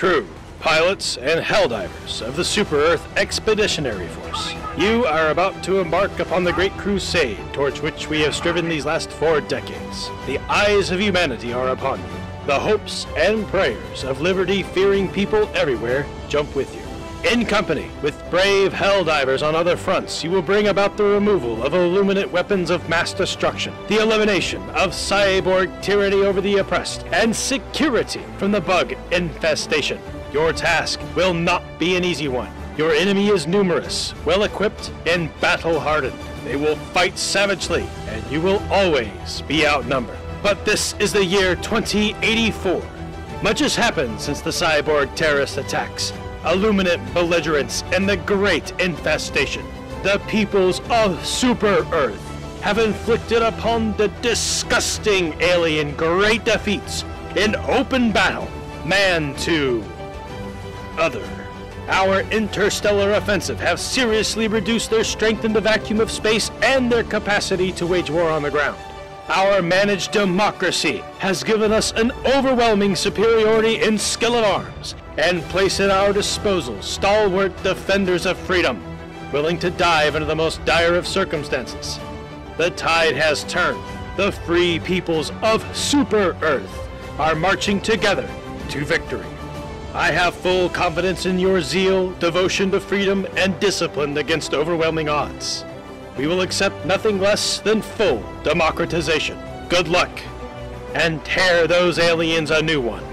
crew, pilots, and Helldivers of the Super Earth Expeditionary Force. You are about to embark upon the great crusade towards which we have striven these last 4 decades. The eyes of humanity are upon you. The hopes and prayers of liberty-fearing people everywhere jump with you. In company with brave Helldivers on other fronts, you will bring about the removal of illuminate weapons of mass destruction, the elimination of cyborg tyranny over the oppressed, and security from the bug infestation. Your task will not be an easy one. Your enemy is numerous, well-equipped, and battle-hardened. They will fight savagely, and you will always be outnumbered. But this is the year 2084. Much has happened since the cyborg terrorist attacks, illuminate belligerents, and the great infestation. The peoples of Super Earth have inflicted upon the disgusting alien great defeats in open battle, man to other. Our interstellar offensive have seriously reduced their strength in the vacuum of space and their capacity to wage war on the ground. Our managed democracy has given us an overwhelming superiority in skill of arms and placed at our disposal stalwart defenders of freedom, willing to dive into the most dire of circumstances. The tide has turned. The free peoples of Super Earth are marching together to victory. I have full confidence in your zeal, devotion to freedom, and discipline against overwhelming odds. We will accept nothing less than full democratization. Good luck, and tear those aliens a new one.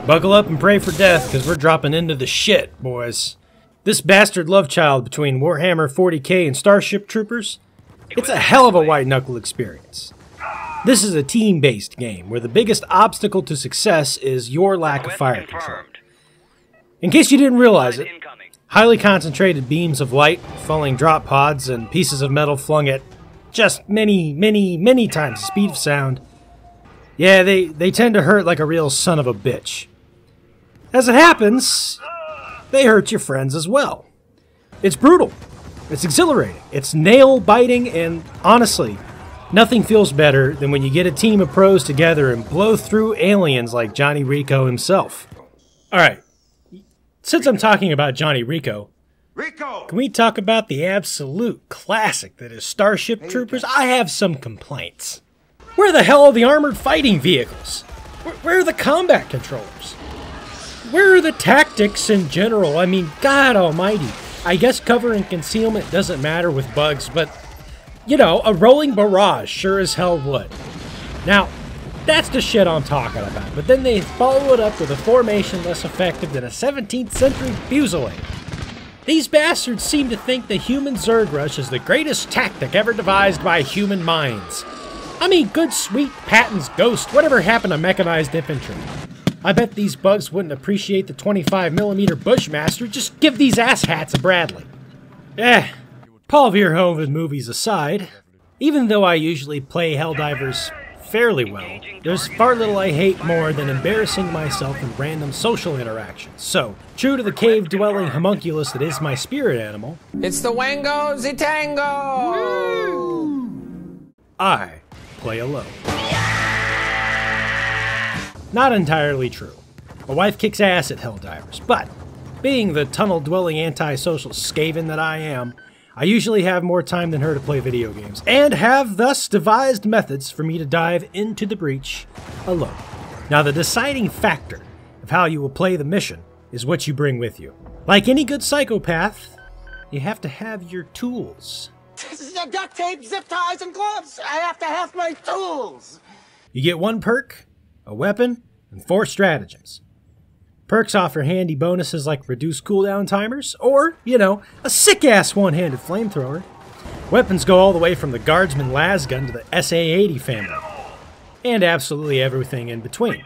Buckle up and pray for death, because we're dropping into the shit, boys. This bastard love child between Warhammer 40k and Starship Troopers, it's a hell of a white-knuckle experience. This is a team-based game, where the biggest obstacle to success is your lack of fire control. In case you didn't realize it, highly concentrated beams of light, falling drop pods, and pieces of metal flung at just many times the speed of sound, yeah, they tend to hurt like a real son of a bitch. As it happens, they hurt your friends as well. It's brutal. It's exhilarating. It's nail-biting, and honestly, nothing feels better than when you get a team of pros together and blow through aliens like Johnny Rico himself. Alright, since I'm talking about Johnny Rico, can we talk about the absolute classic that is Starship Troopers? I have some complaints. Where the hell are the armored fighting vehicles? Where are the combat controllers? Where are the tactics in general? I mean, God almighty. I guess cover and concealment doesn't matter with bugs, but, you know, a rolling barrage sure as hell would. Now, that's the shit I'm talking about, but then they follow it up with a formation less effective than a 17th century fusillade. These bastards seem to think the human Zerg Rush is the greatest tactic ever devised by human minds. I mean, good sweet Patton's Ghost, whatever happened to mechanized infantry? I bet these bugs wouldn't appreciate the 25mm Bushmaster. Just give these asshats a Bradley. Paul Verhoeven movies aside, even though I usually play Helldivers fairly well, there's far little I hate more than embarrassing myself in random social interactions. So, true to the cave-dwelling homunculus that is my spirit animal, it's the Wango Zitango! I play alone. Not entirely true. My wife kicks ass at Helldivers, but being the tunnel-dwelling antisocial skaven that I am, I usually have more time than her to play video games, and have thus devised methods for me to dive into the breach alone. Now, the deciding factor of how you will play the mission is what you bring with you. Like any good psychopath, you have to have your tools. Duct tape, zip ties, and gloves. I have to have my tools. You get 1 perk, a weapon, and 4 stratagems. Perks offer handy bonuses like reduced cooldown timers, or, you know, a sick-ass one-handed flamethrower. Weapons go all the way from the Guardsman Lasgun to the SA-80 family, and absolutely everything in between.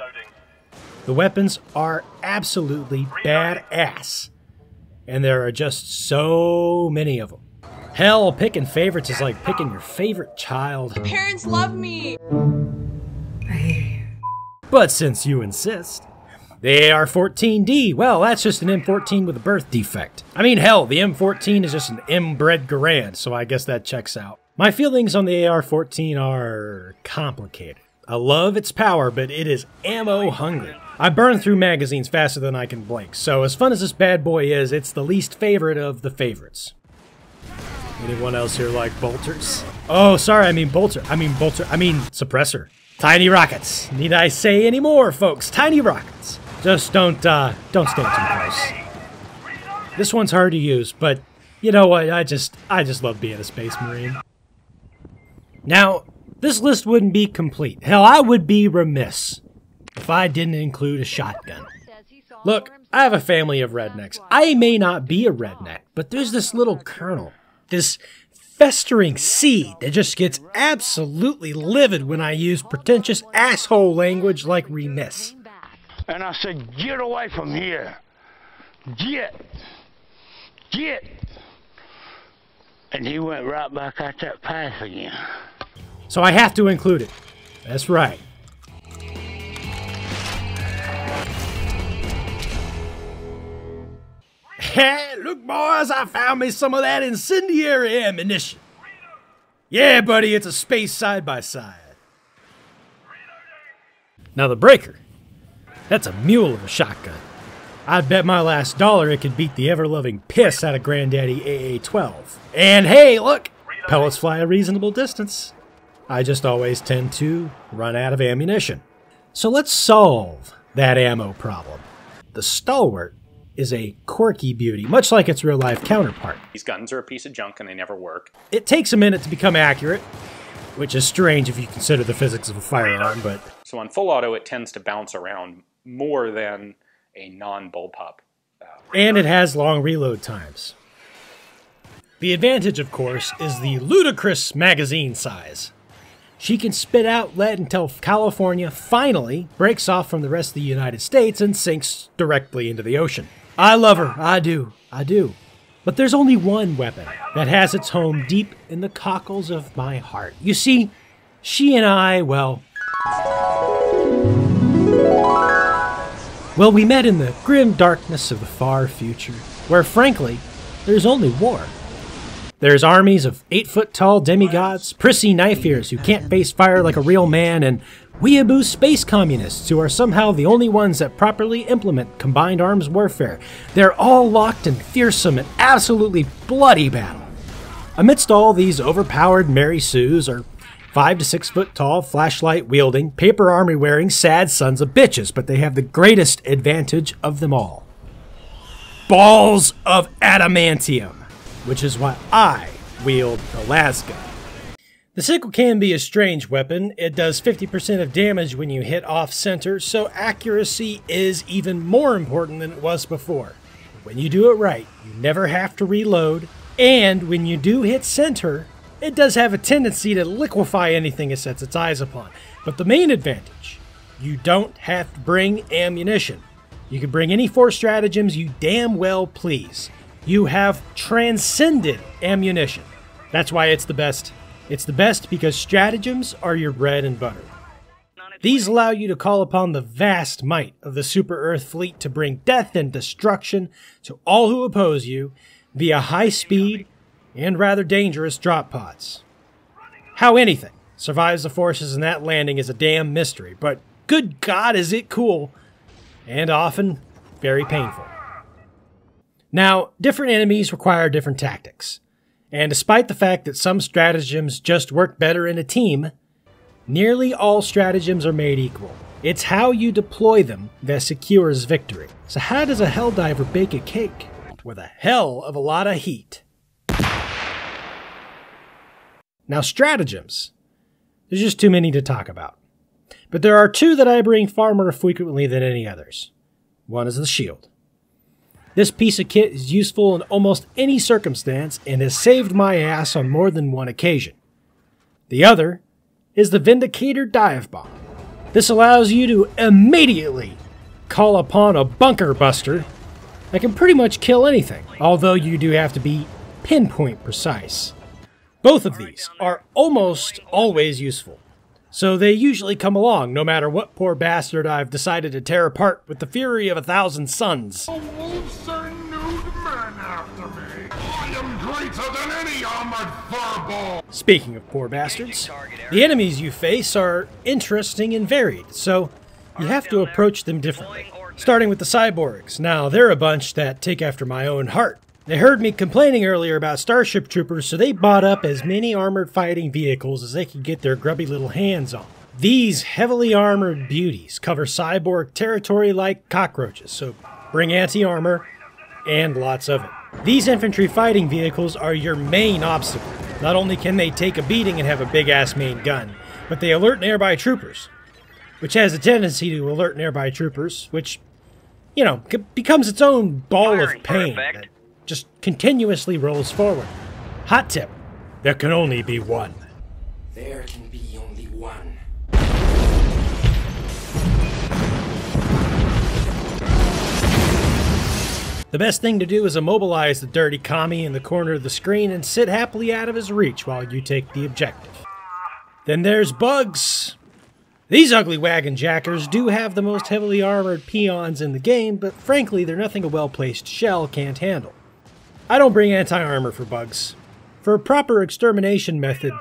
The weapons are absolutely badass, and there are just so many of them. Hell, picking favorites is like picking your favorite child. Parents love me! But since you insist, The AR-14D, well, that's just an M14 with a birth defect. I mean, hell, the M14 is just an inbred Garand, so I guess that checks out. My feelings on the AR-14 are complicated. I love its power, but it is ammo hungry. I burn through magazines faster than I can blink, so as fun as this bad boy is, it's the least favorite of the favorites. Anyone else here like bolters? Oh, sorry, I mean suppressor. Tiny rockets. Need I say any more, folks? Tiny rockets. Just don't stand too close. This one's hard to use, but you know what? I just love being a Space Marine. Now, this list wouldn't be complete. Hell, I would be remiss if I didn't include a shotgun. Look, I have a family of rednecks. I may not be a redneck, but there's this little kernel, this festering seed that just gets absolutely livid when I use pretentious asshole language like remiss. And I said, get away from here. Get. And he went right back out that path again. So I have to include it. That's right. Hey, look, boys, I found me some of that incendiary ammunition. Yeah, buddy, it's a space side-by-side. Now the breaker, that's a mule of a shotgun. I'd bet my last dollar it could beat the ever-loving piss out of Granddaddy AA-12. And hey, look, pellets fly a reasonable distance. I just always tend to run out of ammunition. So let's solve that ammo problem. The Stalwart is a quirky beauty, much like its real-life counterpart. These guns are a piece of junk and they never work. It takes a minute to become accurate, which is strange if you consider the physics of a firearm, but... So on full auto, it tends to bounce around more than a non-bullpup. And it has long reload times. The advantage, of course, is the ludicrous magazine size. She can spit out lead until California finally breaks off from the rest of the United States and sinks directly into the ocean. I love her, I do. But there's only one weapon that has its home deep in the cockles of my heart. You see, she and I, well, we met in the grim darkness of the far future, where frankly, there's only war. There's armies of 8-foot-tall demigods, prissy knife-ears who can't face fire like a real man, and weeaboo space communists who are somehow the only ones that properly implement combined arms warfare. They're all locked in fearsome and absolutely bloody battle. Amidst all these overpowered Mary Sues are 5 to 6 foot tall, flashlight-wielding, paper army-wearing, sad sons of bitches, but they have the greatest advantage of them all. Balls of adamantium, which is why I wield the lasgun. The sickle can be a strange weapon. It does 50% of damage when you hit off-center, so accuracy is even more important than it was before. When you do it right, you never have to reload, and when you do hit center, it does have a tendency to liquefy anything it sets its eyes upon. But the main advantage, you don't have to bring ammunition. You can bring any 4 stratagems you damn well please. You have transcended ammunition. That's why it's the best. It's the best because stratagems are your bread and butter. These allow you to call upon the vast might of the Super Earth fleet to bring death and destruction to all who oppose you via high-speed and rather dangerous drop pods. How anything survives the forces in that landing is a damn mystery, but good God is it cool, and often very painful. Now, different enemies require different tactics, and despite the fact that some stratagems just work better in a team, nearly all stratagems are made equal. It's how you deploy them that secures victory. So how does a Helldiver bake a cake? With a hell of a lot of heat. Now stratagems, there's just too many to talk about. But there are 2 that I bring far more frequently than any others. One is the shield. This piece of kit is useful in almost any circumstance and has saved my ass on more than one occasion. The other is the Vindicator Dive Bomb. This allows you to immediately call upon a bunker buster that can pretty much kill anything, although you do have to be pinpoint precise. Both of these are almost always useful, So they usually come along, no matter what poor bastard I've decided to tear apart with the fury of 1,000 suns. The wolves are nude men after me. I am greater than any armored furball. Speaking of poor bastards, the enemies you face are interesting and varied, so you have to approach them differently. Starting with the cyborgs. Now, they're a bunch that take after my own heart. They heard me complaining earlier about Starship Troopers, so they bought up as many armored fighting vehicles as they could get their grubby little hands on. These heavily armored beauties cover cyborg territory like cockroaches, so bring anti-armor and lots of it. These infantry fighting vehicles are your main obstacle. Not only can they take a beating and have a big-ass main gun, but they alert nearby troopers, which has a tendency to alert nearby troopers, which, you know, becomes its own ball of pain that just continuously rolls forward. Hot tip: there can only be one. There can be only one. The best thing to do is immobilize the dirty commie in the corner of the screen and sit happily out of his reach while you take the objective. Then there's bugs. These ugly wagon jackers do have the most heavily armored peons in the game, but frankly they're nothing a well-placed shell can't handle. I don't bring anti-armor for bugs. For a proper extermination method,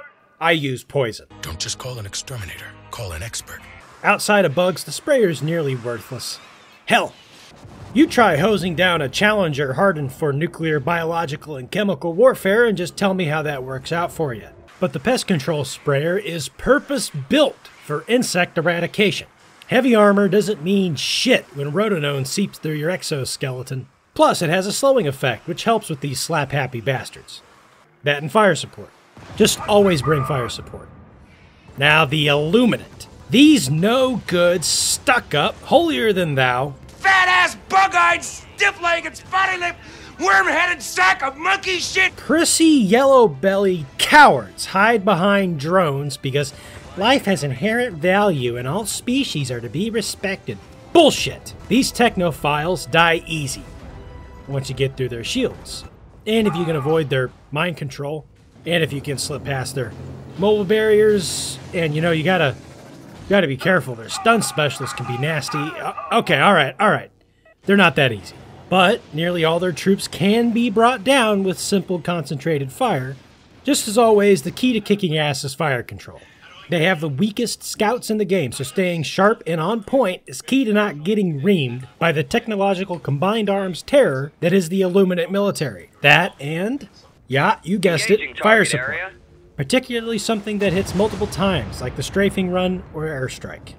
I use poison. Don't just call an exterminator, call an expert. Outside of bugs, the sprayer's nearly worthless. Hell, you try hosing down a Challenger hardened for nuclear, biological, and chemical warfare and just tell me how that works out for you. But the pest control sprayer is purpose-built for insect eradication. Heavy armor doesn't mean shit when rotenone seeps through your exoskeleton. Plus, it has a slowing effect, which helps with these slap-happy bastards. That and fire support. Just always bring fire support. Now, the Illuminant. These no-good, stuck-up, holier-than-thou, Fat-ass, bug-eyed, stiff-legged, spotty-lipped, worm-headed sack of monkey shit! prissy, yellow-bellied cowards hide behind drones because life has inherent value and all species are to be respected. Bullshit! These technophiles die easy once you get through their shields. And if you can avoid their mind control, and if you can slip past their mobile barriers, and you know, you gotta be careful. Their stun specialists can be nasty. Okay, alright. They're not that easy. But nearly all their troops can be brought down with simple concentrated fire. Just as always, the key to kicking ass is fire control. They have the weakest scouts in the game, so staying sharp and on point is key to not getting reamed by the technological combined arms terror that is the Illuminate military. That and, yeah, you guessed it, fire support. Particularly something that hits multiple times, like the strafing run or airstrike.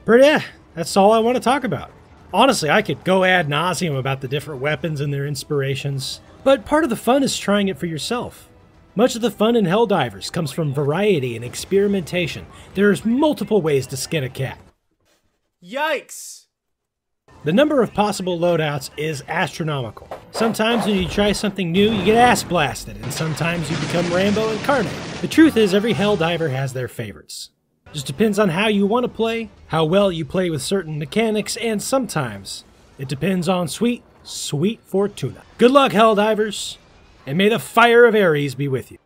But yeah, that's all I want to talk about. Honestly, I could go ad nauseum about the different weapons and their inspirations, but part of the fun is trying it for yourself. Much of the fun in Helldivers comes from variety and experimentation. There's multiple ways to skin a cat. Yikes! The number of possible loadouts is astronomical. Sometimes when you try something new, you get ass blasted, and sometimes you become Rambo incarnate. The truth is, every Helldiver has their favorites. Just depends on how you want to play, how well you play with certain mechanics, and sometimes it depends on sweet, sweet Fortuna. Good luck, Helldivers! And may the fire of Ares be with you.